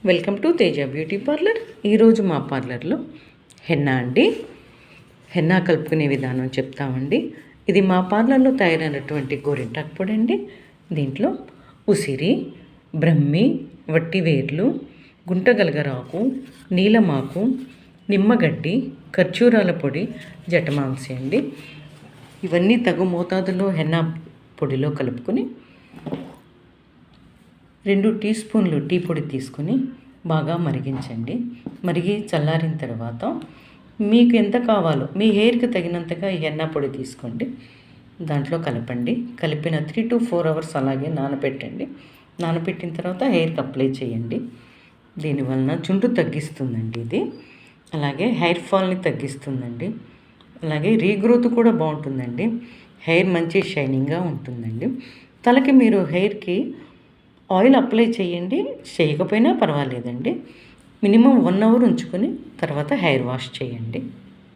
Welcome to Teja beauty parlour. ఈరోజు మా పార్లర్లో henna అండి, హెన్నా కలుపుకునే విధానం చెప్తామండి. ఇది మా పార్లర్లో తయారైనటువంటి గోరింటాకు పొడి అండి. దీంట్లో ఉసిరి, బ్రహ్మి, వట్టివేర్లు, గుంటగలగరాకు, నీలమాకు, నిమ్మగడ్డి, ఖర్జూరాల పొడి, జటమాంసి అండి. ఇవన్నీ తగు మోతాదులో హెన్నా పొడిలో కలుపుకొని 2 టీ స్పూన్లు టీ పొడి తీసుకొని బాగా మరిగించండి. మరిగి చల్లారిన తర్వాత మీకు ఎంత కావాలో మీ హెయిర్కి తగినంతగా ఈ హెన్నా పొడి తీసుకోండి. దాంట్లో కలపండి. కలిపిన 3 to 4 అవర్స్ అలాగే నానబెట్టండి. నానబెట్టిన తర్వాత హెయిర్కి అప్లై చేయండి. దీనివలన చుండ్రు తగ్గిస్తుందండి ఇది. అలాగే హెయిర్ ఫాల్ని తగ్గిస్తుందండి. అలాగే రీగ్రోత్ కూడా బాగుంటుందండి. హెయిర్ మంచి షైనింగ్గా ఉంటుందండి. తలకి మీరు హెయిర్కి ఆయిల్ అప్లై చేయండి, చేయకపోయినా పర్వాలేదండి. మినిమం 1 అవర్ ఉంచుకొని తర్వాత హెయిర్ వాష్ చేయండి.